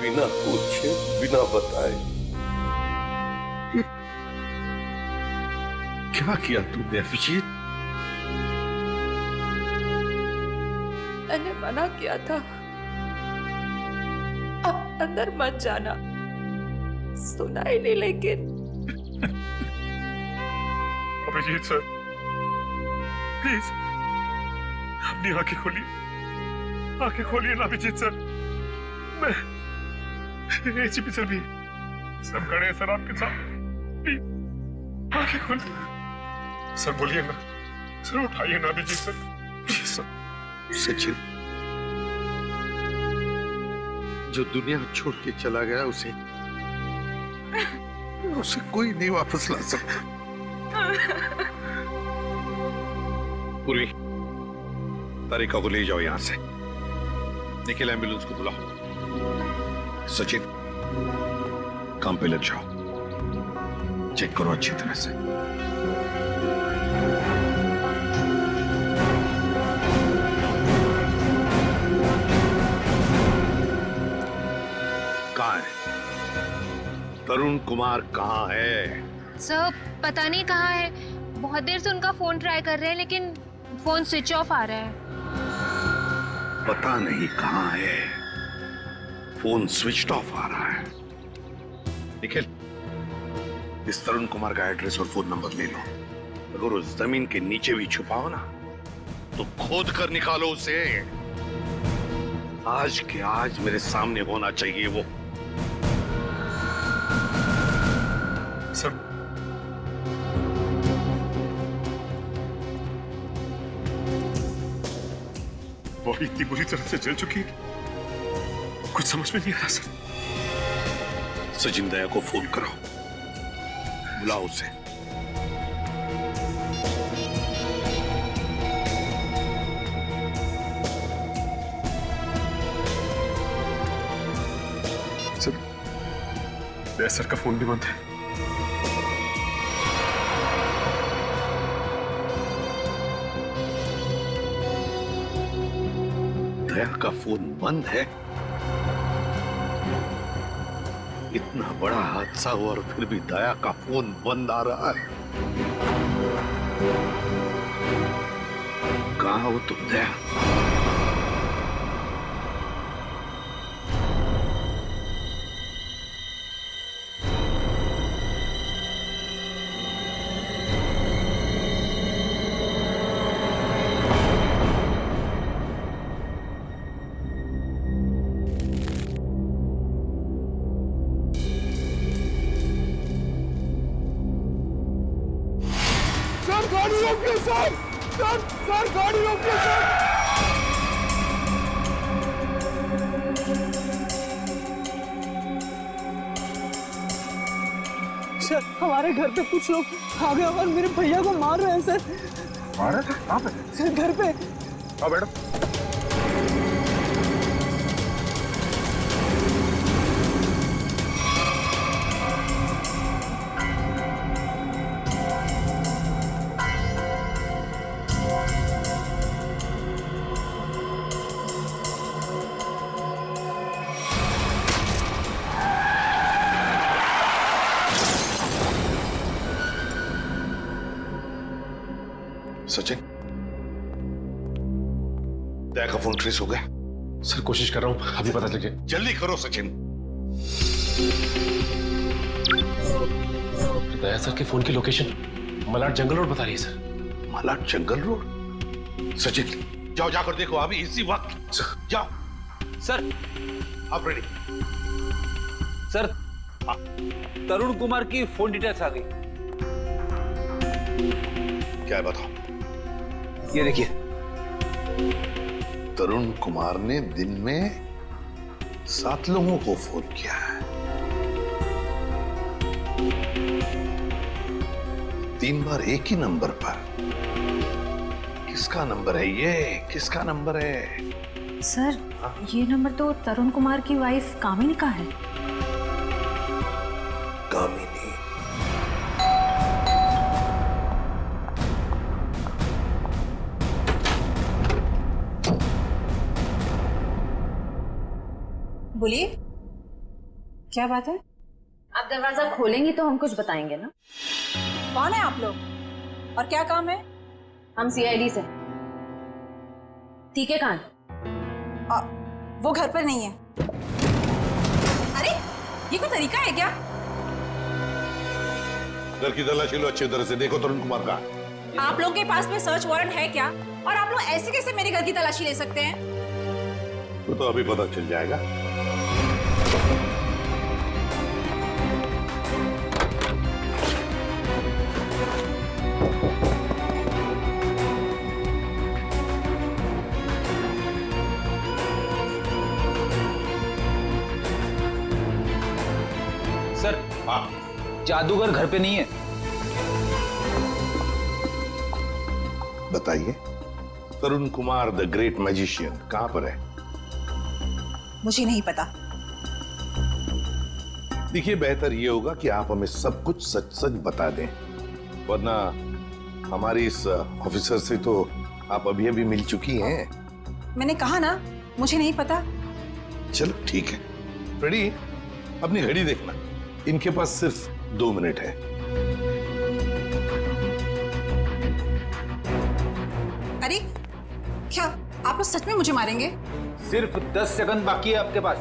बिना पूछे बिना बताए क्या किया तूने अभिजीत? मैंने मना किया था, आप अंदर मत जाना, सुना ही नहीं। लेकिन अभिजीत सर, प्लीज अपनी आंखें खोलिए, आंखें खोलिए ना अभिजीत सर। मैं एसीपी सर भी सब खड़े हैं सर आपके साथ, प्लीज आंखें खोलिए सर। बोलिए ना सर, उठाइए ना Abhijeet sir, please sir. Sachin जो दुनिया छोड़ के चला गया उसे कोई नहीं वापस ला सकता। पूर्वी, तारिका को ले जाओ यहां से। निखिल, एम्बुलेंस को बुलाओ। सचिन, काम पे लग जाओ, चेक करो अच्छी तरह से। कहाँ है तरुण कुमार? कहाँ है सर? पता नहीं कहाँ है, बहुत देर से उनका फोन ट्राई कर रहे हैं लेकिन फोन स्विच ऑफ आ रहा है। पता नहीं कहाँ है, फोन स्विच ऑफ आ रहा है। निखिल, इस तरुण कुमार का एड्रेस और फोन नंबर ले लो। अगर उस जमीन के नीचे भी छुपाओ ना तो खोद कर निकालो उसे। आज के आज मेरे सामने होना चाहिए वो। सर वो भी इतनी बुरी तरह से जल चुकी है, कुछ समझ में नहीं आ रहा सर। सचिन दया को फोन करो, बुलाओ उसे। सर, दया सर का फोन भी बंद है। दया का फोन बंद है? इतना बड़ा हादसा हुआ और फिर भी दया का फोन बंद आ रहा है। कहाँ हो तुम दया? सर गाड़ी रोकिए सर, सर गाड़ी रोकिए सर। हमारे घर पे कुछ लोग आ गए और मेरे भैया को मार रहे हैं सर। मार रहे थे? कहाँ पे? सर घर पे। हाँ मैडम। सचिन, दया का फोन ट्रेस हो गया? सर कोशिश कर रहा हूँ, अभी पता चल जाए। जल्दी करो सचिन। दया सर के फोन की लोकेशन मलाड जंगल रोड बता रही है सर। मलाड जंगल रोड? सचिन जाओ, जाकर देखो अभी इसी वक्त। जाओ। सर आप रेडी? सर, तरुण कुमार की फोन डिटेल्स आ गई। क्या है बताओ? ये देखिए, तरुण कुमार ने दिन में 7 लोगों को फोन किया है। 3 बार एक ही नंबर पर। किसका नंबर है ये? किसका नंबर है? सर, ये नंबर तो तरुण कुमार की वाइफ कामिनी का है। कामिनी? बोलिए। क्या बात है? आप दरवाजा खोलेंगी तो हम कुछ बताएंगे ना। कौन है आप लोग और क्या काम है? हम सीआईडी से। ठीक है कहाँ? वो घर पर नहीं है। अरे ये कोई तरीका है क्या? घर की तलाशी लो, अच्छी तरह से देखो तरुण कुमार का। आप लोगों के पास में सर्च वारंट है क्या? और आप लोग ऐसे कैसे मेरे घर की तलाशी ले सकते हैं? वो तो अभी पता चल जाएगा। सर, जादूगर घर पे नहीं है। बताइए, तरुण कुमार द ग्रेट मैजिशियन कहां पर है? मुझे नहीं पता। देखिए, बेहतर ये होगा कि आप हमें सब कुछ सच सच बता दें, वरना हमारी इस ऑफिसर से तो आप अभी अभी मिल चुकी हैं। मैंने कहा ना, मुझे नहीं पता। चलो ठीक है। रेडी? अपनी घड़ी देखना, इनके पास सिर्फ 2 मिनट है। अरे क्या आप लोग सच में मुझे मारेंगे? सिर्फ 10 सेकंड बाकी है आपके पास।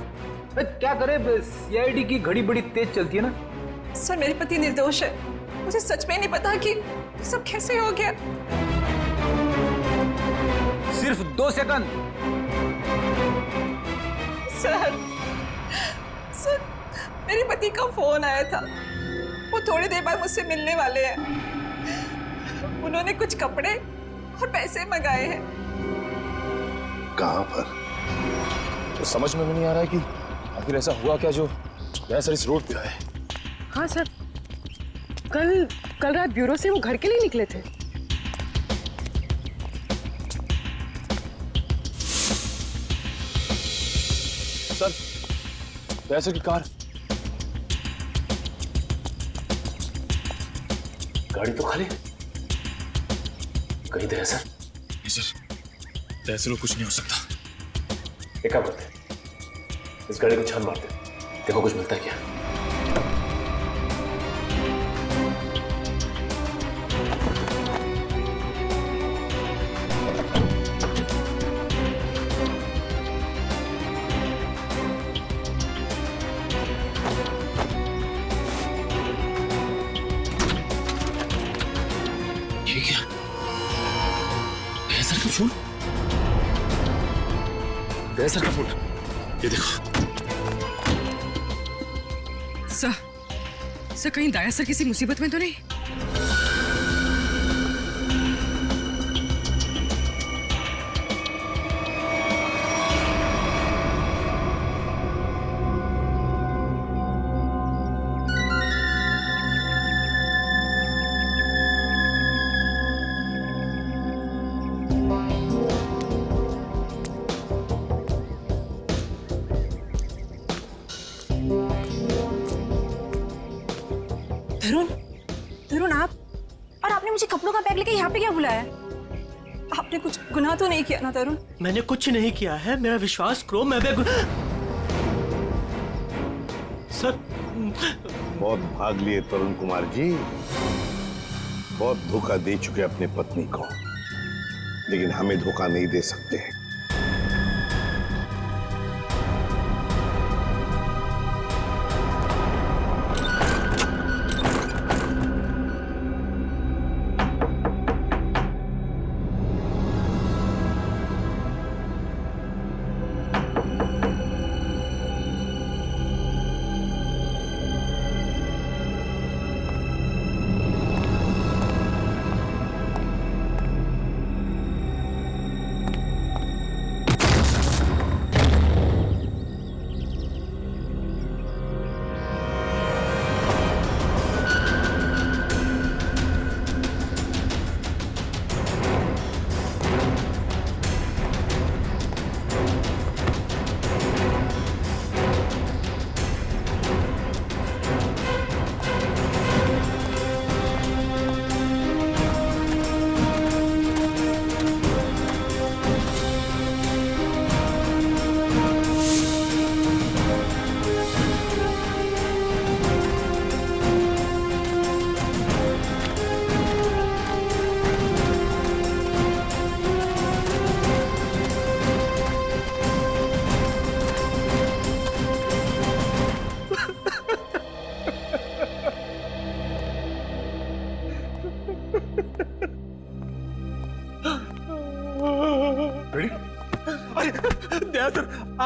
क्या करे, सीआईडी की घड़ी बड़ी तेज चलती है ना। सर मेरे पति निर्दोष है, मुझे सच में नहीं पता कि ये सब कैसे हो गया। सिर्फ 2 सेकंड। सर मेरे पति का फोन आया था, वो थोड़ी देर बाद मुझसे मिलने वाले हैं। उन्होंने कुछ कपड़े और पैसे मंगाए हैं। कहां पर? तो समझ में भी नहीं आ रहा है कि आखिर ऐसा हुआ क्या जो सर इस रोड पे आए। हाँ सर, कल रात ब्यूरो से वो घर के लिए निकले थे। सर, सर की कार, गाड़ी तो खाली, कहीं दया सर। दरअसल वो कुछ नहीं हो सकता। एक काम करते हैं, इस गाड़ी को छान मारते हैं, देखो कुछ मिलता है क्या। ये क्या? दया सर का फोन, दया सर का फोन, ये देखो। सर कहीं दया सर किसी मुसीबत में तो नहीं? तरुण आप, और आपने मुझे कपड़ों का बैग लेके यहाँ पे क्या बुलाया? आपने कुछ गुनाह तो नहीं किया ना तरुण? मैंने कुछ नहीं किया है, मेरा विश्वास करो। मैं सर, बहुत भाग लिए तरुण कुमार जी, बहुत धोखा दे चुके अपने पत्नी को, लेकिन हमें धोखा नहीं दे सकते।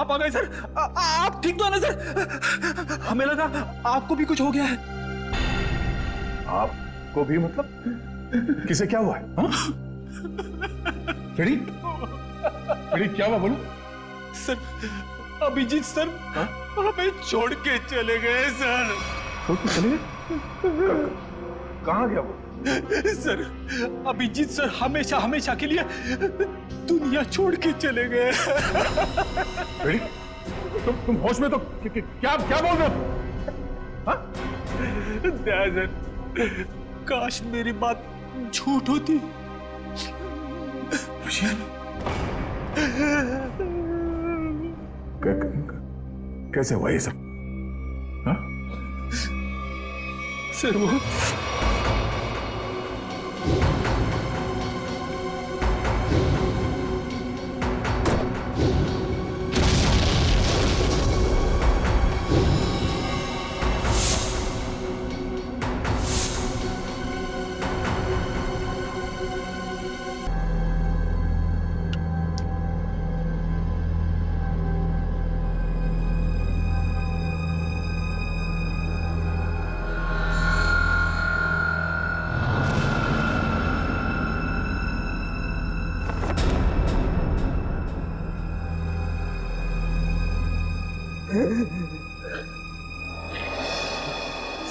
आप आ गए सर। आप ठीक तो है ना सर? हमें लगा आपको भी कुछ हो गया है। आपको भी मतलब? किसे क्या हुआ है? फ्रेडी, फ्रेडी क्या हुआ बोलो? सर, अभिजीत सर हमें छोड़ के चले गए सर। छोड़ के चले गए? कहाँ गया वो? सर, अभिजीत सर हमेशा हमेशा के लिए दुनिया छोड़ के चले गए। फ्रेडी, तुम होश में तो क्या बोल रहे हो? हाँ? सर, काश मेरी बात झूठ होती। कैसे हुआ ये सब? हाँ? सर वो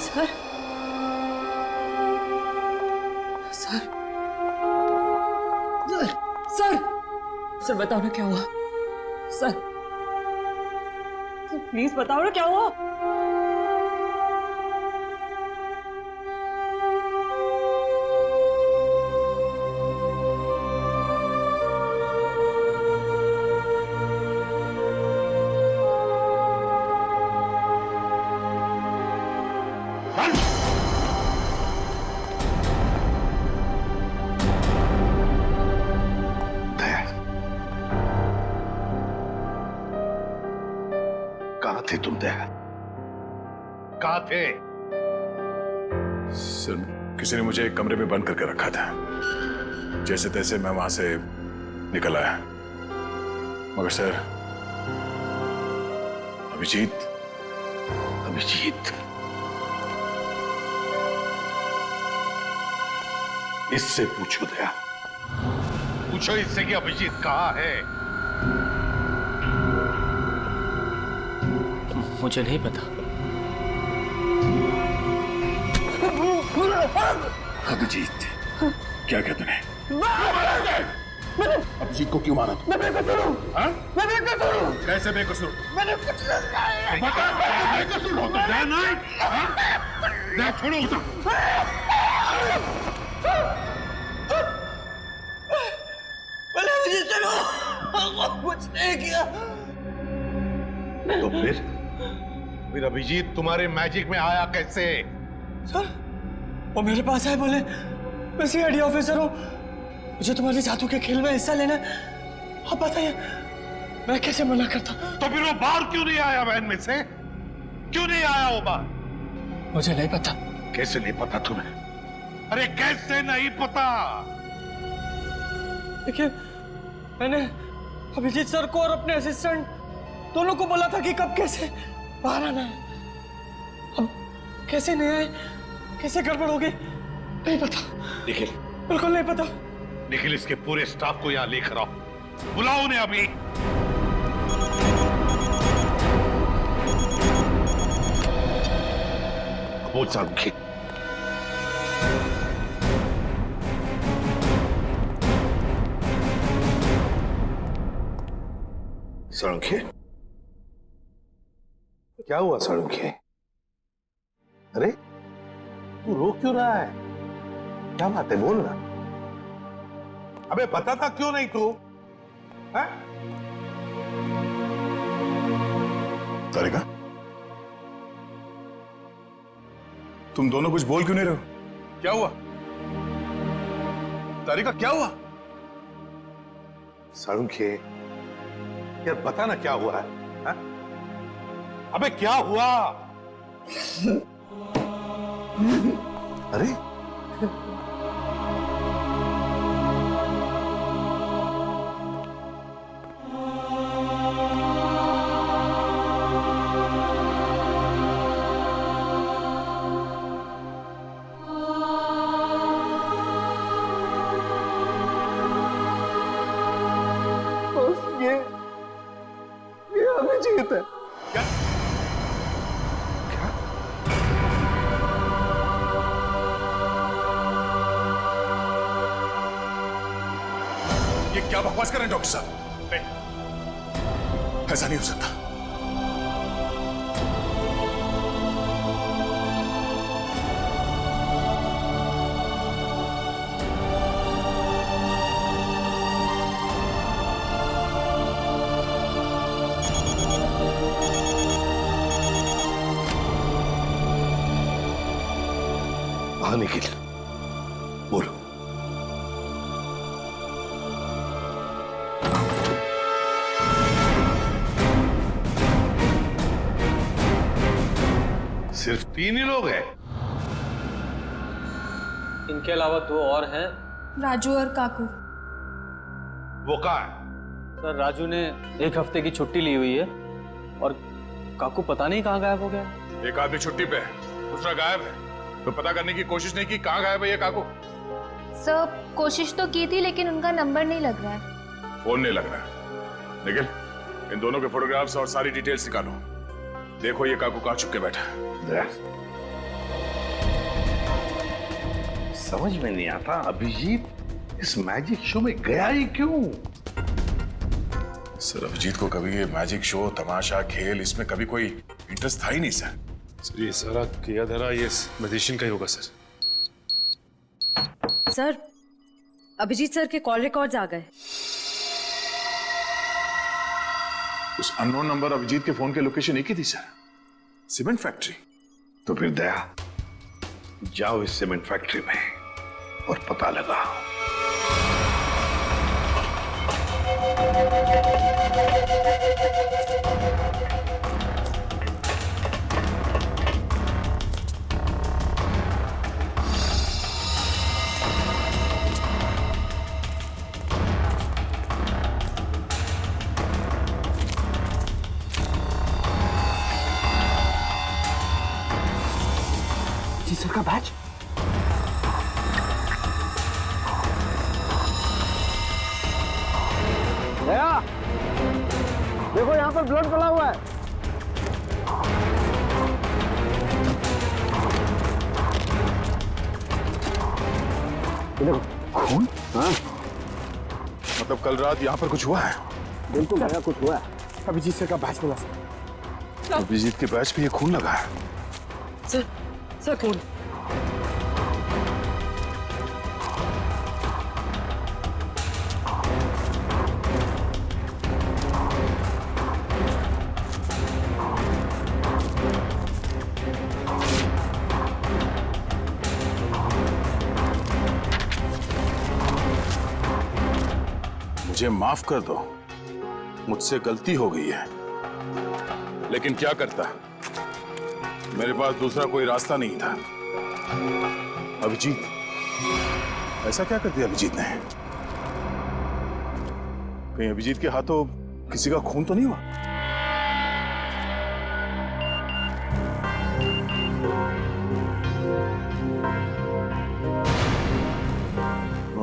सर, सर, सर, सर बताओ ना क्या हुआ? सर, प्लीज बताओ ना क्या हुआ? कहाँ थे तुम दया? कहाँ थे? सर, किसी ने मुझे एक कमरे में बंद करके रखा था। जैसे तैसे मैं वहां से निकल आया, मगर सर अभिजीत इससे पूछो दया, पूछो इससे कि अभिजीत कहाँ है? मुझे नहीं पता। अभिजीत, क्या कहते हैं? अभिजीत को क्यों मारा? मैं बेकसूर हूँ। हाँ? मैं बेकसूर हूँ। कैसे बेकसूर? मैंने कुछ नहीं बता, बेकसूर हो तो दया नहीं? हाँ? दया छोड़ो उसे। बोले मुझे चलो, कुछ नहीं किया। तो फिर अभिजीत तुम्हारे मैजिक में आया कैसे? सर, वो मेरे पास है, बोले मैं सीआईडी ऑफिसर हूँ, मुझे तुम्हारे जादू के खेल में हिस्सा लेना है। आप बताइए मैं कैसे मना करता? तो फिर वो बाहर क्यों नहीं आया? वैन में से क्यों नहीं आया वो बाहर? मुझे नहीं पता। कैसे नहीं पता तुम्हें? अरे कैसे नहीं पता? देखिए, मैंने अभिजीत सर को और अपने असिस्टेंट दोनों को बोला था कि कब कैसे बाहर आना है। अब कैसे नहीं आए, कैसे गड़बड़ हो गई, नहीं पता। निखिल, बिल्कुल नहीं पता। निखिल, इसके पूरे स्टाफ को यहाँ लेकर आओ, बुलाओ उन्हें अभी। बोल साहब, सड़ुखे, क्या हुआ सड़ुखे? अरे तू रो क्यों रहा है? क्या बात है, बोल ना। अबे पता था क्यों नहीं तू? तारिका, तुम दोनों कुछ बोल क्यों नहीं रहे हो? क्या हुआ? तारिका क्या हुआ? सड़ुखे, यार बता ना क्या हुआ है? हा? अबे क्या हुआ? अरे क्या बकवास कर रहे हैं डॉक्टर साहब? नहीं, ऐसा नहीं हो सकता। हाँ निखिल, बोलो। सिर्फ 3 ही लोग हैं? इनके अलावा 2 और हैं। राजू और काकू। वो कहाँ है? सर राजू ने 1 हफ्ते की छुट्टी ली हुई है और काकू पता नहीं कहाँ गायब हो गया। एक आदमी छुट्टी पे है, दूसरा गायब है, तो पता करने की कोशिश नहीं की कहाँ गायब है ये काकू? सर कोशिश तो की थी लेकिन उनका नंबर नहीं लग रहा है। फोन नहीं लग रहा है। निखिल, इन दोनों के फोटोग्राफ्स और सारी डिटेल्स निकालो। देखो ये काकू कहाँ छुप के बैठा है। समझ में नहीं आता अभिजीत इस मैजिक शो में गया ही क्यों? सर अभिजीत को कभी ये मैजिक शो, तमाशा, खेल, इसमें कभी कोई इंटरेस्ट था ही नहीं सर। सर ये सारा किया धरा ये मैजिशियन का ही होगा सर। सर अभिजीत सर के कॉल रिकॉर्ड्स आ गए। उस अननोन नंबर अभिजीत के फोन के लोकेशन एक ही थी सर, सीमेंट फैक्ट्री। तो फिर दया, जाओ इस सीमेंट फैक्ट्री में और पता लगाओ। जी सर का बैच। दया, देखो यहाँ पर ब्लड पड़ा हुआ है। देखो खून। हाँ मतलब कल रात यहाँ पर कुछ हुआ है? बिल्कुल दया, कुछ हुआ है। अभिजीत सर का बैच मिला सर। अभिजीत के बैच पे ये खून लगा है। सर खून। मुझे माफ कर दो, मुझसे गलती हो गई है, लेकिन क्या करता, मेरे पास दूसरा कोई रास्ता नहीं था। अभिजीत, ऐसा क्या कर दिया अभिजीत ने? कहीं अभिजीत के हाथों किसी का खून तो नहीं हुआ?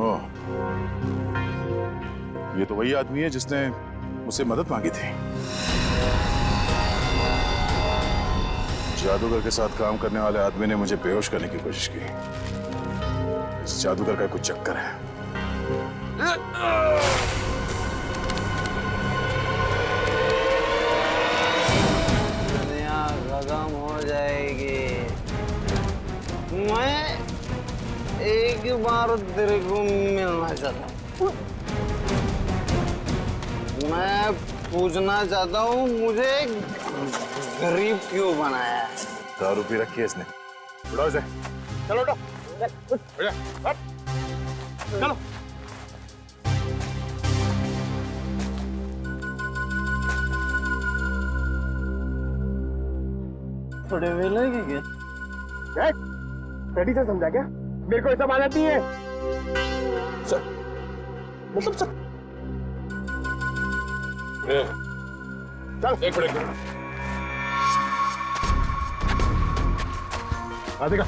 ओह, ये तो वही आदमी है जिसने मुझसे मदद मांगी थी। जादूगर के साथ काम करने वाले आदमी ने मुझे बेहोश करने की कोशिश की। इस जादूगर का कुछ चक्कर है। दुनिया खत्म हो जाएगी। मैं एक बार तेरे को मिलना चाहता हूँ। मैं पूछना चाहता हूँ, मुझे गरीब क्यों बनाया? दारू पी रखी है इसने। उठाओ इसे। चलो उठो। चलो। थोड़े वेले क्या? रेडी से समझा क्या? मेरे को ऐसा माना नहीं है। सर, मतलब सर। चल, एक मिनट। देखा,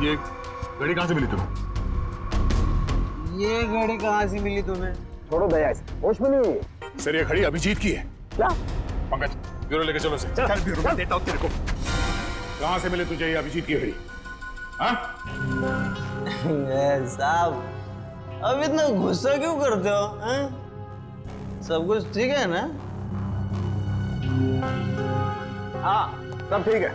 ये घड़ी कहाँ से मिली तुम्हें? ये घड़ी कहाँ से मिली तुम्हें? छोड़ो दया, होश में नहीं है। सर ये घड़ी अभिजीत की है। क्या? पंकज, ब्यूरो लेके चलो से। चल ब्यूरो में देता हूँ तेरे को। कहाँ से मिले तुझे ये अभिजीत की घड़ी? हाँ? साहब अब इतना गुस्सा क्यों करते हो हैं? सब कुछ ठीक है ना? हाँ सब ठीक है।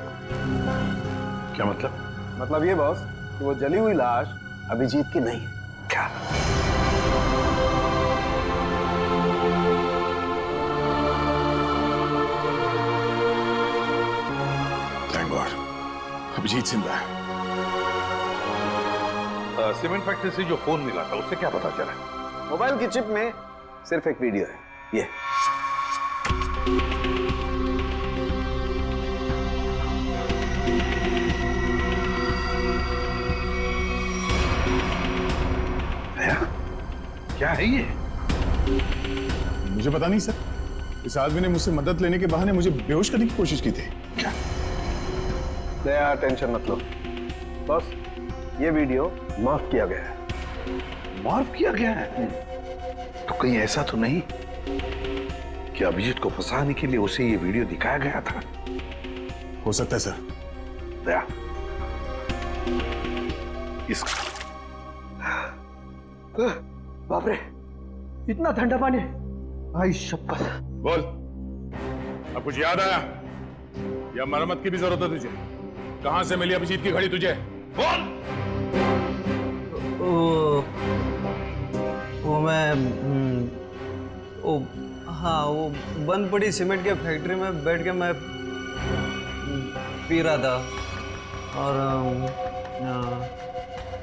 क्या मतलब? मतलब ये बॉस कि वो जली हुई लाश अभिजीत की नहीं है। क्या? थैंक गॉड अभिजीत जिंदा है। सीमेंट फैक्ट्री से जो फोन मिला था उससे क्या पता चला? मोबाइल की चिप में सिर्फ एक वीडियो है, ये। क्या है ये? मुझे पता नहीं सर, इस आदमी ने मुझसे मदद लेने के बहाने मुझे बेहोश करने की कोशिश की थी। क्या? दया टेंशन मत लो बॉस, ये वीडियो माफ किया गया है। माफ किया गया है? तो कहीं ऐसा तो नहीं कि अभिजीत को फंसाने के लिए उसे ये वीडियो दिखाया गया था? हो सकता है सर। दया इसका बाप रे, इतना ठंडा पानी! आई शपथ। बोल, अब कुछ याद आया या मरम्मत की भी जरूरत है तुझे? कहां से मिली अभिजीत की घड़ी तुझे? बोल। वो मैं हाँ वो बंद पड़ी सीमेंट के फैक्ट्री में बैठ के मैं पी रहा था और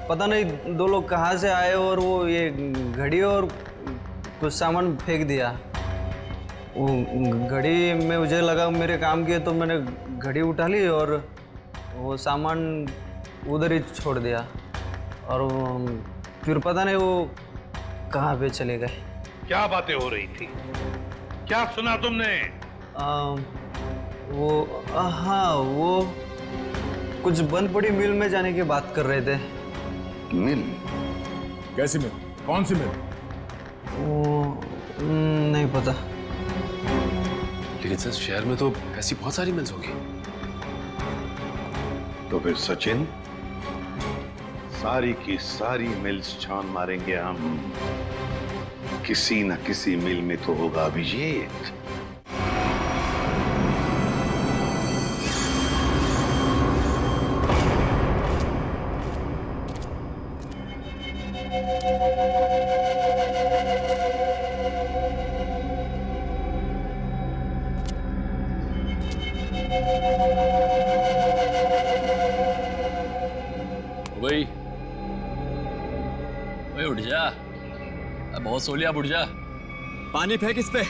पता नहीं दो लोग कहाँ से आए और वो ये घड़ी और कुछ सामान फेंक दिया। वो घड़ी में मुझे लगा मेरे काम की है तो मैंने घड़ी उठा ली और वो सामान उधर ही छोड़ दिया और फिर पता नहीं वो कहाँ पे चले गए। क्या बातें हो रही थी? क्या सुना तुमने? हाँ वो कुछ बंद पड़ी मिल में जाने की बात कर रहे थे। मिल? कैसी मिल? कौन सी मिल? वो नहीं पता। लेकिन सर शहर में तो ऐसी बहुत सारी मिल्स होगी। तो फिर सचिन, सारी की सारी मिल्स छान मारेंगे हम। किसी न किसी मिल में तो होगा अभिजीत। भाई उठ जा, बहुत सो लिया, उठ जा। पानी फेंक इस पे।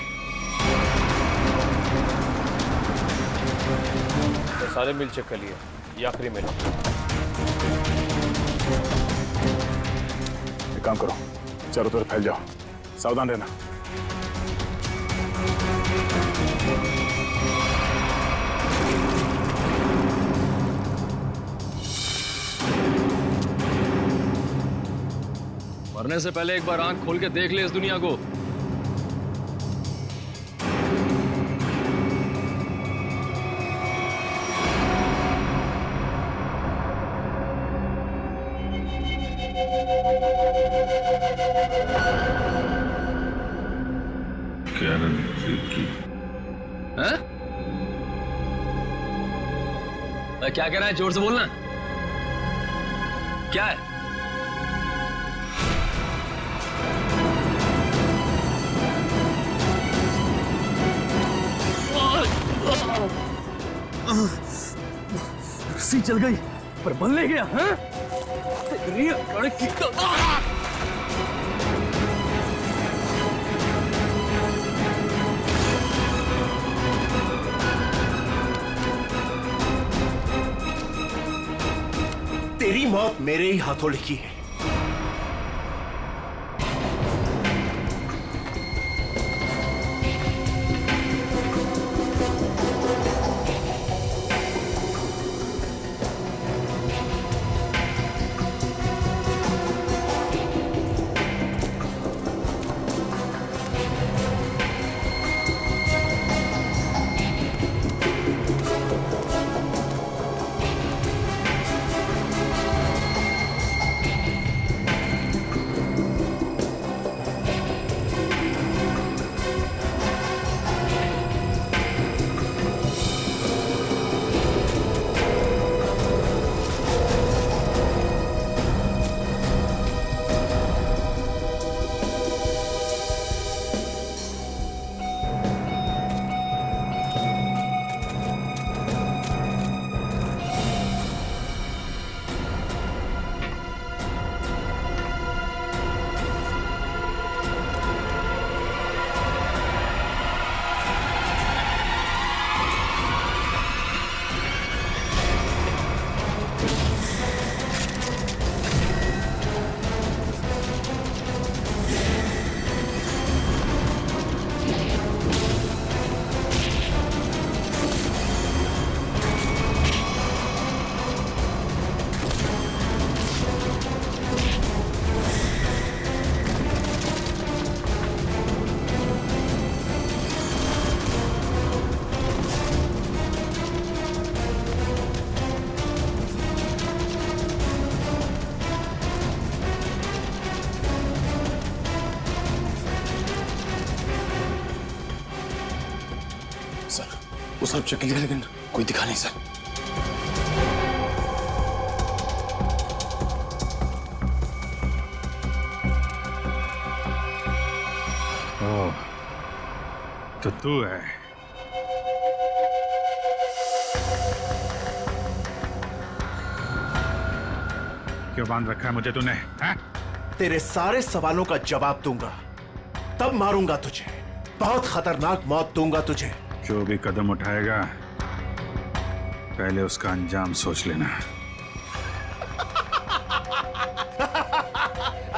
तो सारे मिल चेक कर लिए, ये आखिरी मिल। एक काम करो, चारों तरफ फैल जाओ, सावधान रहना। मरने से पहले एक बार आंख खोल के देख ले इस दुनिया को। हैं? क्या कह रहा है? जोर से बोलना। क्या है? रस्सी चल गई पर बल ले गया। हैं? तेरी मौत मेरे ही हाथों लिखी है। सर वो सब चेक लिया लेकिन कोई दिखा नहीं सर। ओह, तो तू है। क्यों बांध रखा है मुझे तूने? हैं? तेरे सारे सवालों का जवाब दूंगा, तब मारूंगा तुझे। बहुत खतरनाक मौत दूंगा तुझे। जो भी कदम उठाएगा पहले उसका अंजाम सोच लेना।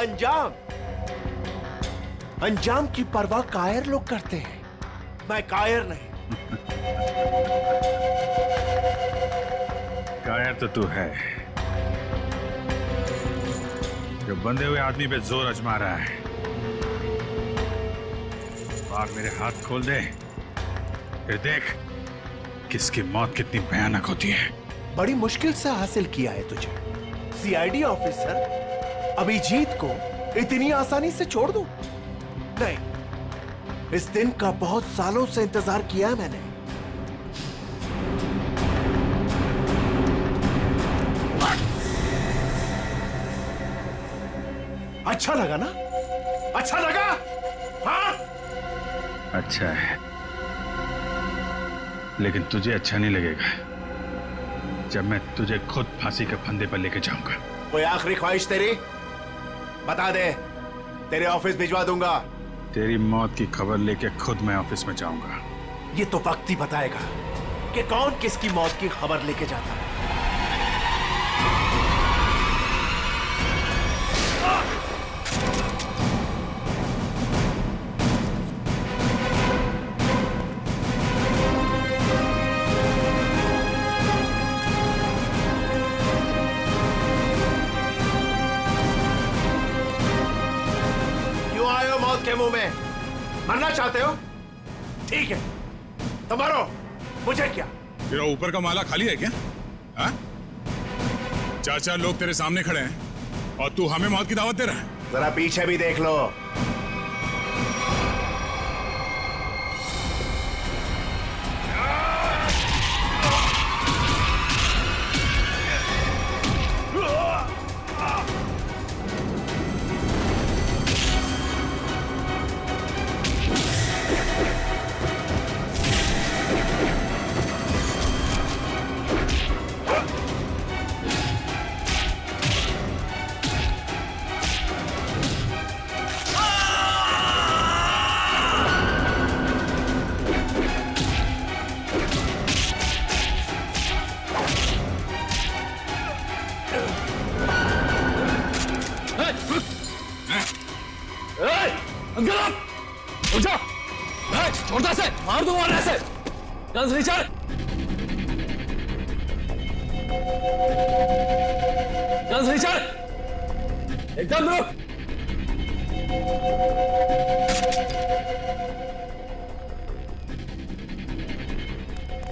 अंजाम? अंजाम की परवाह कायर लोग करते हैं, मैं कायर नहीं। कायर तो तू है, जो बंधे हुए आदमी पे जोर आजमा रहा है। आग मेरे हाथ खोल दे, फिर देख किसकी मौत कितनी भयानक होती है। बड़ी मुश्किल से हासिल किया है तुझे। सीआईडी ऑफिसर अभिजीत को इतनी आसानी से छोड़ दूं? नहीं, इस दिन का बहुत सालों से इंतजार किया है मैंने। अच्छा लगा ना? अच्छा लगा? हाँ? अच्छा है, लेकिन तुझे अच्छा नहीं लगेगा जब मैं तुझे खुद फांसी के फंदे पर लेके जाऊंगा। कोई आखिरी ख्वाहिश तेरी? बता दे, तेरे ऑफिस भिजवा दूंगा। तेरी मौत की खबर लेके खुद मैं ऑफिस में जाऊंगा। ये तो वक्त ही बताएगा कि कौन किसकी मौत की खबर लेके जाता है। के मुंह में मरना चाहते हो? ठीक है, तो मरो, मुझे क्या। तेरा ऊपर का माला खाली है क्या? हाँ? 4 लोग तेरे सामने खड़े हैं और तू हमें मौत की दावत दे रहा है। जरा पीछे भी देख लो। छोड़ता से मार दूंगा ऐसे। गन्स रिचर्ड, गन्स रिचर्ड, एकदम रुक।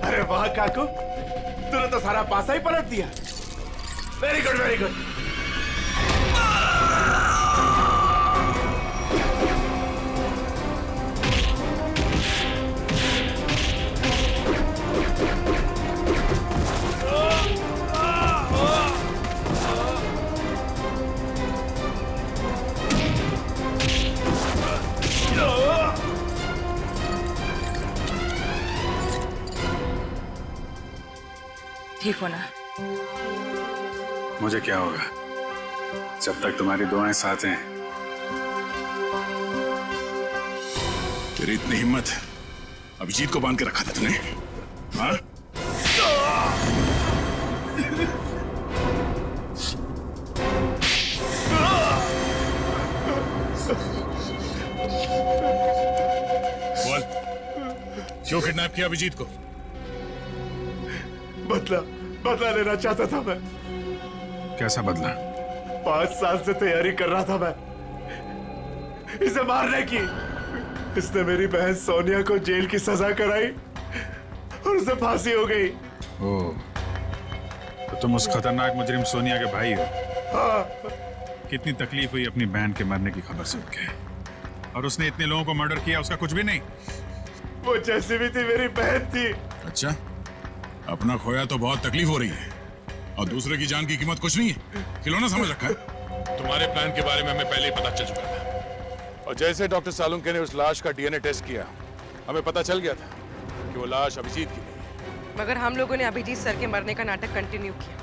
अरे वाह काकू, तूने तो सारा पासा ही पलट दिया। Very good, very good. ठीक होना। मुझे क्या होगा जब तक तुम्हारी दुआएं साथ हैं। तेरी इतनी हिम्मत, अभिजीत को बांध के रखा था तूने? हाँ? बोल, क्यों किडनैप किया अभिजीत को? बदला लेना चाहता था मैं। कैसा बदला? 5 साल से तैयारी कर रहा था मैं इसे मारने की। इसने मेरी बहन सोनिया को जेल की सजा कराई और उसे फांसी हो गई। ओह, तो तुम उस खतरनाक मुजरिम सोनिया के भाई हो? हाँ। कितनी तकलीफ हुई अपनी बहन के मरने की खबर सुन के, और उसने इतने लोगों को मर्डर किया, उसका कुछ भी नहीं? वो जैसी भी थी मेरी बहन थी। अच्छा, अपना खोया तो बहुत तकलीफ हो रही है और दूसरे की जान की कीमत कुछ नहीं है, खिलौना समझ रखा है। तुम्हारे प्लान के बारे में हमें पहले ही पता चल चुका था और जैसे डॉक्टर सालुंके ने उस लाश का डीएनए टेस्ट किया, हमें पता चल गया था कि वो लाश अभिजीत की नहीं। मगर हम लोगों ने अभिजीत सर के मरने का नाटक कंटिन्यू किया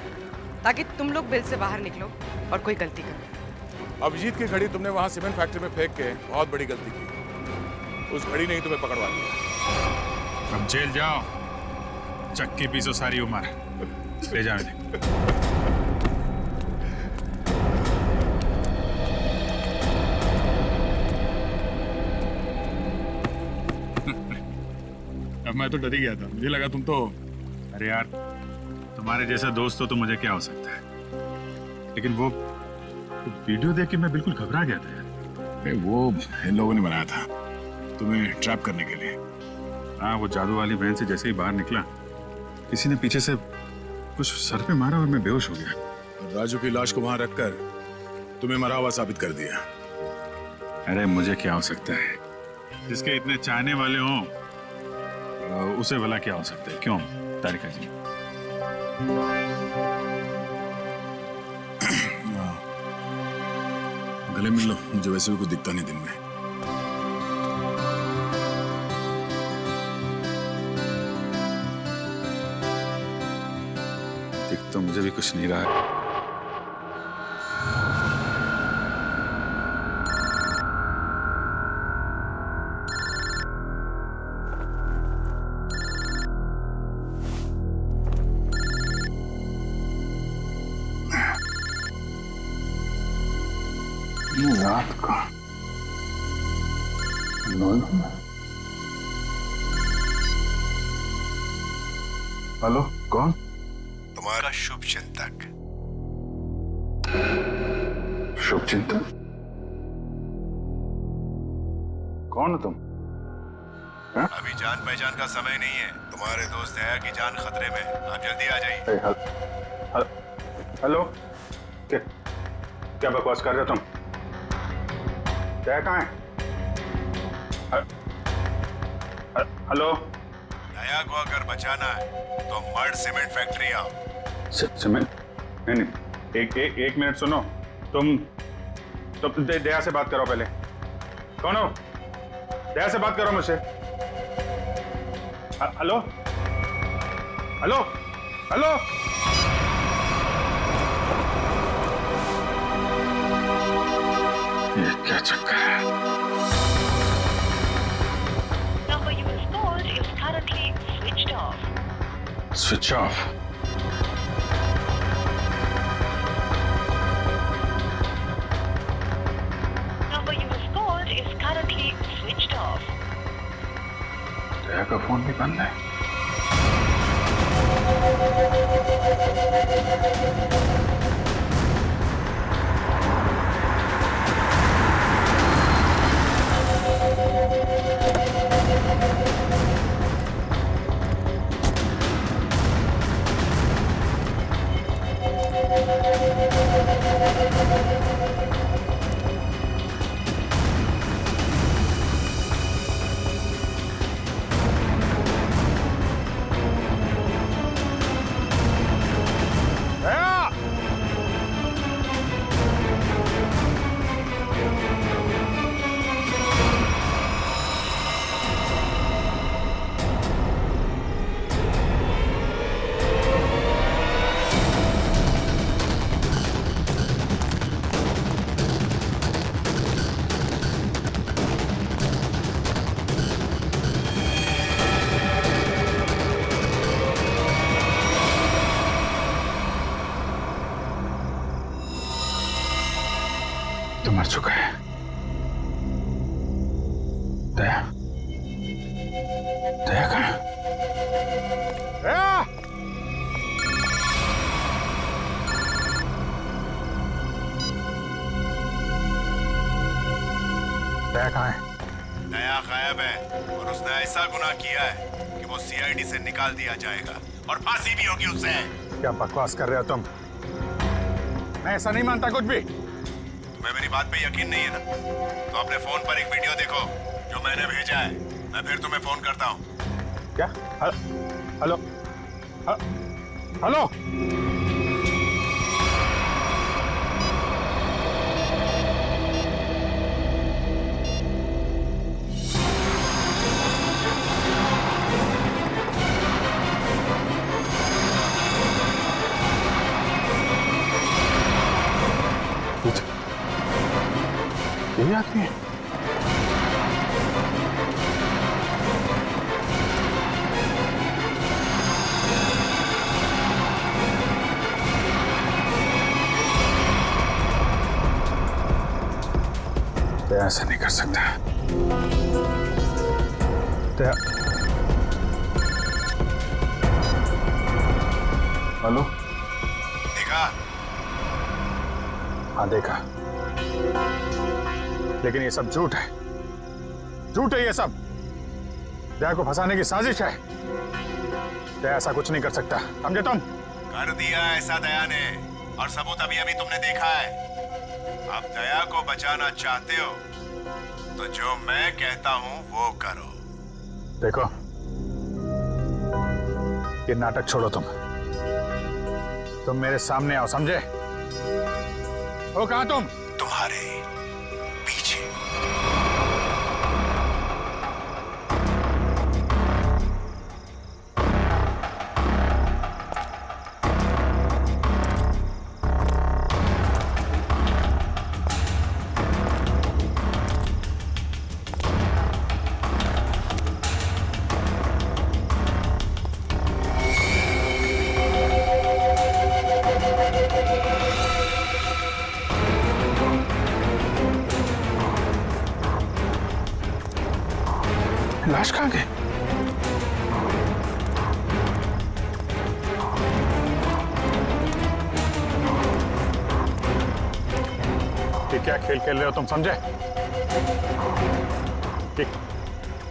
ताकि तुम लोग बिल से बाहर निकलो और कोई गलती करो। अभिजीत की घड़ी तुमने वहां सीमेंट फैक्ट्री में फेंक के बहुत बड़ी गलती की। उस घड़ी ने ही तुम्हें पकड़वा दिया। अब जेल जाओ, चक्की पीसो सारी उम्र, ले जाओ इन्हें। अब मैं तो डर ही गया था, मुझे लगा तुम तो, अरे यार तुम्हारे जैसा दोस्त हो तो मुझे क्या हो सकता है, लेकिन वो वीडियो देख के मैं बिल्कुल घबरा गया था यार। वो इन लोगों ने बनाया था तुम्हें ट्रैप करने के लिए। हाँ, वो जादू वाली वैन से जैसे ही बाहर निकला, किसी ने पीछे से कुछ सर पे मारा और मैं बेहोश हो गया। राजू की लाश को वहां रखकर तुम्हें मरा हुआ साबित कर दिया। अरे मुझे क्या हो सकता है, जिसके इतने चाहने वाले हों उसे भला क्या हो सकता है, क्यों तारिका जी? गले मिल लो, मुझे वैसे भी कुछ दिखता नहीं दिन में। दिख तो मुझे भी कुछ नहीं रहा है। रात का हेलो, कौन? तुम्हारा शुभ चिंतक। शुभ चिंतक? कौन हो तुम? अभी जान पहचान का समय नहीं है, तुम्हारे दोस्त दया की जान खतरे में, आप जल्दी आ जाइए। हेलो, क्या बकवास कर रहे हो तुम? क्या कहाँ है? हेलो, दया को अगर बचाना है तो मर्ड सीमेंट फैक्ट्री आओ। सीमेंट? नहीं, एक मिनट सुनो, तुम दया से बात करो पहले। कौन हो? दया से बात करो मुझसे। हेलो हेलो हेलो, ये क्या चक्कर है? Number you have called is currently switched off. Switch off. Number you have called is currently switched off. दया का फोन भी बंद है। तो मर चुका है। दया, दया कहाँ? दया! दया कहाँ है? दया गायब है और उसने ऐसा गुनाह किया है कि वो सीआईडी से निकाल दिया जाएगा और फांसी भी होगी उसे। क्या बकवास कर रहे हो तुम? मैं ऐसा नहीं मानता कुछ भी। तुम्हें मेरी बात पे यकीन नहीं है ना? तो अपने फोन पर एक वीडियो देखो जो मैंने भेजा है। मैं फिर तुम्हें फोन करता हूँ। क्या? Hello hello. यही आदमी है। तो ऐसा नहीं कर सकता। हेलो, देखा? हाँ देखा, लेकिन ये सब झूठ है, झूठ है ये सब। दया को फंसाने की साजिश है। दया ऐसा कुछ नहीं कर सकता, समझे तुम? कर दिया ऐसा दया ने, और सबूत अभी अभी तुमने देखा है। अब दया को बचाना चाहते हो तो जो मैं कहता हूं वो करो। देखो, ये नाटक छोड़ो, तुम मेरे सामने आओ, समझे? हो कहां तुम? तुम्हारे पीछे। लाश कहां गई? ये क्या खेल खेल रहे हो तुम, समझे?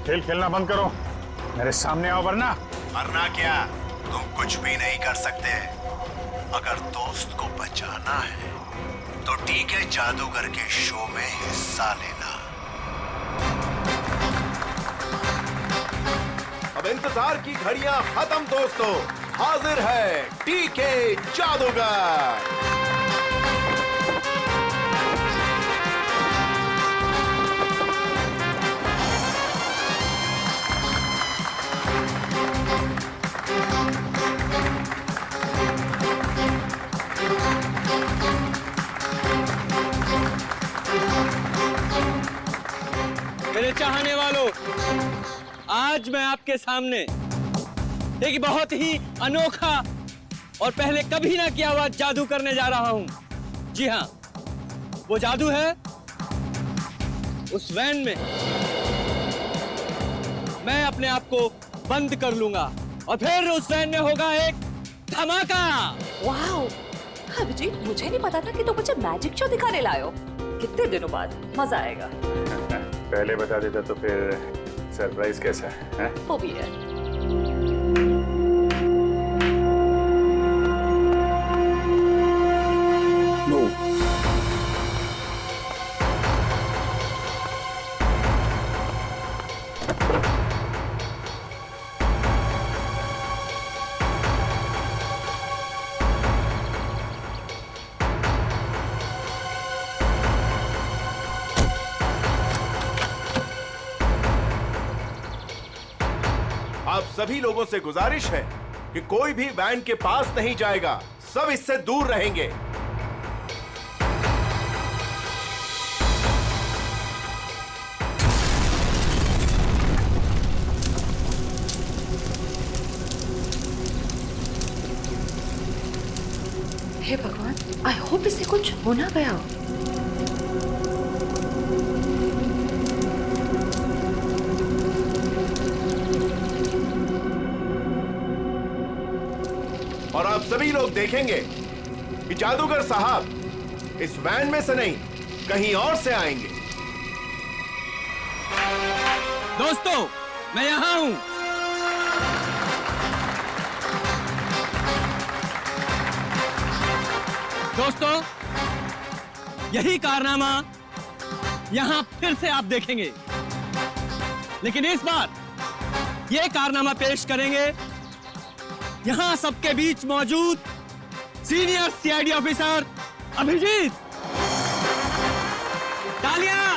खेल खेलना बंद करो, मेरे सामने आओ, वरना क्या? तुम कुछ भी नहीं कर सकते। अगर दोस्त को बचाना है तो ठीक है, जादूगर के शो में हिस्सा लेना। अब इंतजार की घड़ियां खत्म दोस्तों, हाजिर है टीके जादूगर। मेरे चाहने वालों, आज मैं आपके सामने एक बहुत ही अनोखा और पहले कभी ना किया हुआ जादू करने जा रहा हूं। जी हाँ, वो जादू है उस वैन में मैं अपने आप को बंद कर लूंगा और फिर उस वैन में होगा एक धमाका। वाओ, अभिजीत, मुझे नहीं पता था कि तुम मुझे मैजिक शो दिखाने लाए हो। कितने दिनों बाद, मजा आएगा। पहले बता देता तो फिर सरप्राइज कैसा है? वो भी है। नो, आप सभी लोगों से गुजारिश है कि कोई भी वैन के पास नहीं जाएगा, सब इससे दूर रहेंगे। हे भगवान, आई होप इससे कुछ हो ना गया। और आप सभी लोग देखेंगे कि जादूगर साहब इस वैन में से नहीं, कहीं और से आएंगे। दोस्तों, मैं यहां हूं। दोस्तों, यही कारनामा यहां फिर से आप देखेंगे। लेकिन इस बार ये कारनामा पेश करेंगे यहां सबके बीच मौजूद सीनियर सीआईडी ऑफिसर अभिजीत। तालियां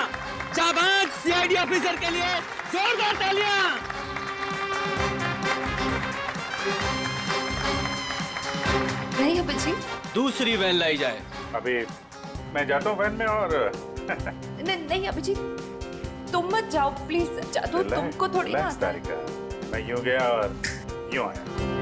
जाबाज सीआईडी ऑफिसर के लिए, जोरदार तालियां। नहीं अभिजीत, दूसरी वैन लाई जाए। अभी मैं जाता हूँ वैन में और नहीं अभिजीत, तुम मत जाओ प्लीज। जादू तुमको थोड़ी ना आता है। मैं यूं गया और यूं आया।